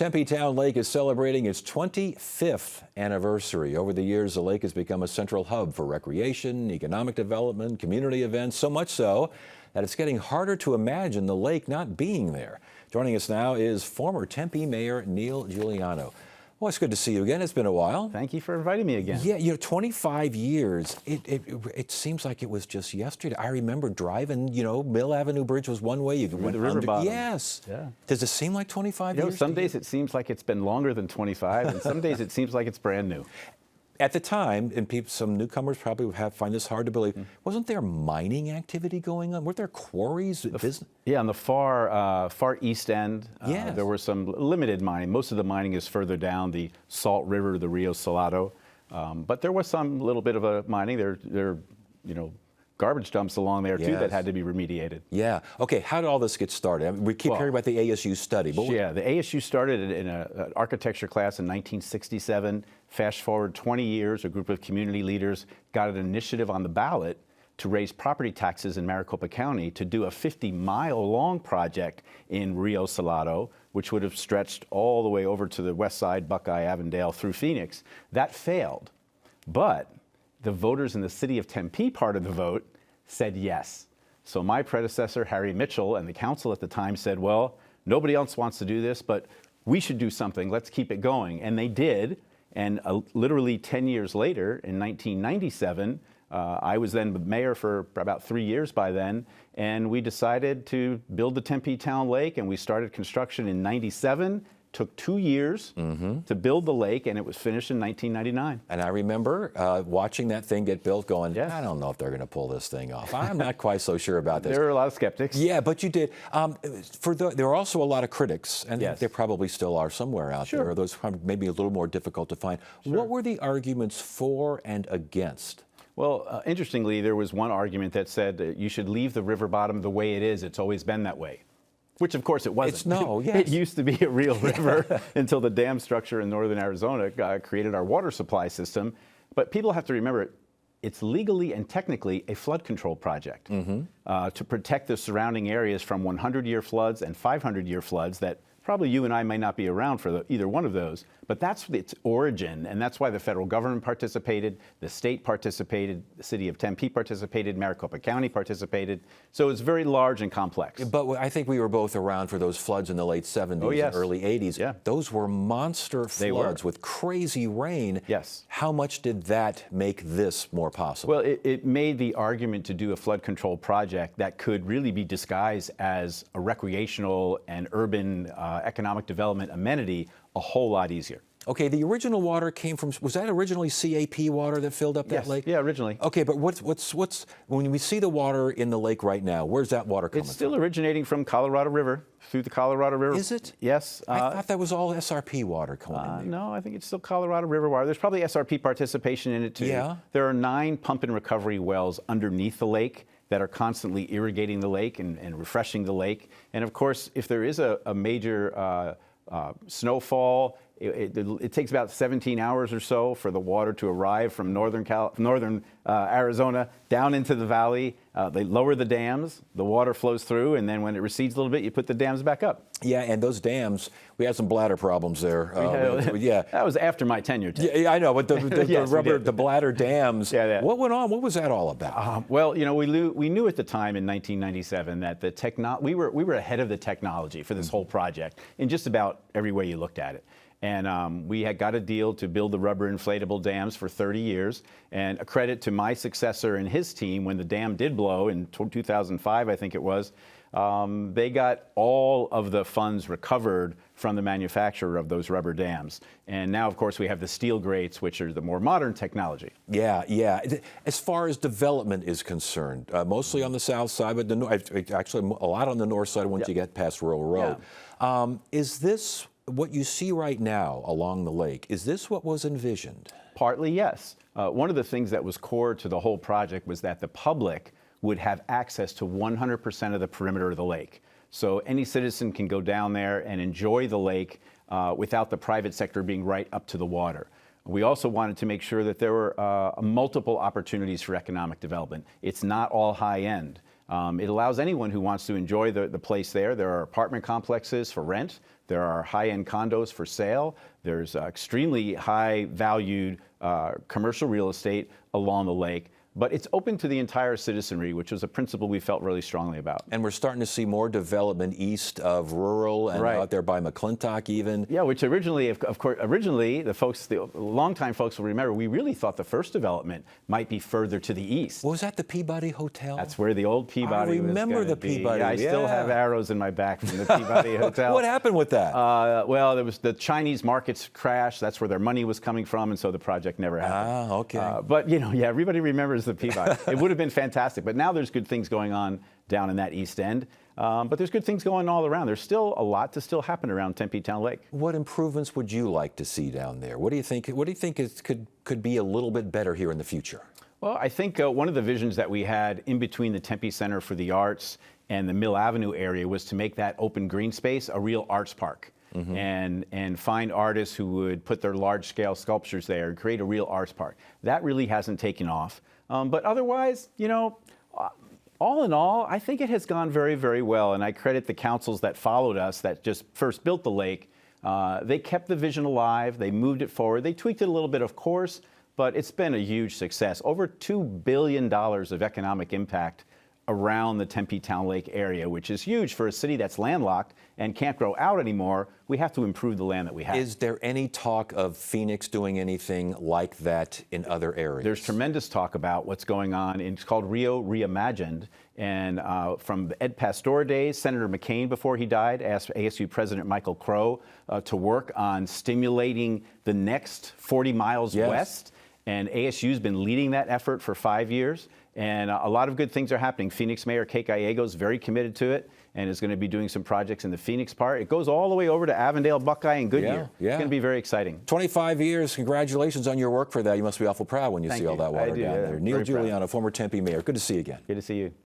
Tempe Town Lake is celebrating its 25th anniversary. Over the years, the lake has become a central hub for recreation, economic development, community events, so much so that it's getting harder to imagine the lake not being there. Joining us now is former Tempe Mayor Neil Giuliano. Well, it's good to see you again. It's been a while. Thank you for inviting me again. Yeah, 25 years. It seems like it was just yesterday. I remember driving, Mill Avenue Bridge was one way. You went the river bottom. Yes. Yeah. Does it seem like 25 years? Some days it seems like it's been longer than 25, and some days it seems like it's brand new. At the time, and some newcomers probably find this hard to believe, wasn't there mining activity going on? Weren't there quarries? Yeah, on the far east end, Yes. there was some limited mining. Most of the mining is further down the Salt River, the Rio Salado. But there was some little bit of a mining. There, garbage dumps along there too that had to be remediated. Yeah. Okay. How did all this get started? I mean, we keep hearing about the ASU study. But yeah, the ASU started in an architecture class in 1967. Fast forward 20 years, a group of community leaders got an initiative on the ballot to raise property taxes in Maricopa County to do a 50-mile-long project in Rio Salado, which would have stretched all the way over to the west side, Buckeye, Avondale, through Phoenix. That failed. But the voters in the city of Tempe part of the vote said yes. So my predecessor, Harry Mitchell, and the council at the time said, well, nobody else wants to do this, but we should do something. Let's keep it going. And they did. And literally 10 years later, in 1997, I was then mayor for about 3 years by then, and we decided to build the Tempe Town Lake, and we started construction in 97. Took 2 years to build the lake, and it was finished in 1999. And I remember watching that thing get built going, Yes. I don't know if they're going to pull this thing off. I'm not quite so sure about this. There were a lot of skeptics. Yeah, but you did. There are also a lot of critics, and Yes. there probably still are somewhere out there. Those maybe a little more difficult to find. What were the arguments for and against? Well, interestingly, there was one argument that said that you should leave the river bottom the way it is. It's always been that way. Which, of course, it wasn't. Yes. It used to be a real river until the dam structure in northern Arizona created our water supply system. But people have to remember, it's legally and technically a flood control project to protect the surrounding areas from 100-year floods and 500-year floods that probably you and I may not be around for either one of those, but that's its origin, and that's why the federal government participated, the state participated, the city of Tempe participated, Maricopa County participated, so it's very large and complex. But I think we were both around for those floods in the late 70s and early 80s. Yeah. Those were monster floods with crazy rain. Yes. How much did that make this more possible? Well, it made the argument to do a flood control project that could really be disguised as a recreational and urban economic development amenity a whole lot easier. Okay, the original water came from, was that originally CAP water that filled up that lake? Yeah, originally. Okay, but what's when we see the water in the lake right now, where's that water coming from? It's still originating from Colorado River, through the Colorado River. Is it? Yes. I thought that was all SRP water coming in there. No, I think it's still Colorado River water. There's probably SRP participation in it too. Yeah. There are 9 pump and recovery wells underneath the lake that are constantly irrigating the lake and refreshing the lake. And of course, if there is a major snowfall, it takes about 17 hours or so for the water to arrive from northern Arizona down into the valley. They lower the dams, the water flows through, and then when it recedes a little bit, you put the dams back up. Yeah, and those dams, we had some bladder problems there. Yeah, that was after my tenure. Yeah, I know, but the bladder dams. Yeah. What went on? What was that all about? Well, we knew at the time in 1997 that we were ahead of the technology for this whole project in just about every way you looked at it. And we had got a deal to build the rubber inflatable dams for 30 years. And a credit to my successor and his team, when the dam did blow in 2005, I think it was, they got all of the funds recovered from the manufacturer of those rubber dams. And now, of course, we have the steel grates, which are the more modern technology. Yeah. As far as development is concerned, mostly on the south side, but actually a lot on the north side once you get past Rural Road. Is this what you see right now along the lake? Is this what was envisioned? Partly, yes. One of the things that was core to the whole project was that the public would have access to 100% of the perimeter of the lake. So any citizen can go down there and enjoy the lake without the private sector being right up to the water. We also wanted to make sure that there were multiple opportunities for economic development. It's not all high end. It allows anyone who wants to enjoy the place there. There are apartment complexes for rent. There are high-end condos for sale. There's extremely high-valued commercial real estate along the lake. But it's open to the entire citizenry, which was a principle we felt really strongly about. And we're starting to see more development east of rural and Right. out there by McClintock even. Yeah, which originally, of course, the longtime folks will remember, we really thought the first development might be further to the east. Was that the Peabody Hotel? That's where the old Peabody was remember gonna the be. Peabody, Yeah, I still yeah. have arrows in my back from the Peabody Hotel. What happened with that? Well, there was the Chinese markets crashed. That's where their money was coming from, and so the project never happened. Okay. But yeah, everybody remembers the Peabody. It would have been fantastic. But now there's good things going on down in that East End. But there's good things going all around. There's still a lot to still happen around Tempe Town Lake. What improvements would you like to see down there? What do you think? What do you think could be a little bit better here in the future? Well, I think one of the visions that we had in between the Tempe Center for the Arts and the Mill Avenue area was to make that open green space a real arts park. And find artists who would put their large-scale sculptures there and create a real arts park. That really hasn't taken off. But otherwise, all in all, I think it has gone very, very well. And I credit the councils that followed us that just first built the lake. They kept the vision alive. They moved it forward. They tweaked it a little bit, of course, but it's been a huge success. Over $2 billion of economic impact around the Tempe Town Lake area, which is huge for a city that's landlocked and can't grow out anymore. We have to improve the land that we have. Is there any talk of Phoenix doing anything like that in other areas? There's tremendous talk about what's going on. It's called Rio Reimagined. And from the Ed Pastor days, Senator McCain, before he died, asked ASU President Michael Crow to work on stimulating the next 40 miles west. And ASU's been leading that effort for 5 years. And a lot of good things are happening. Phoenix Mayor Kate Gallego is very committed to it and is going to be doing some projects in the Phoenix part. It goes all the way over to Avondale, Buckeye, and Goodyear. Yeah. It's going to be very exciting. 25 years. Congratulations on your work for that. You must be awful proud when you see all that water I do, down yeah. there. Neil Very proud. Giuliano, former Tempe mayor. Good to see you again. Good to see you.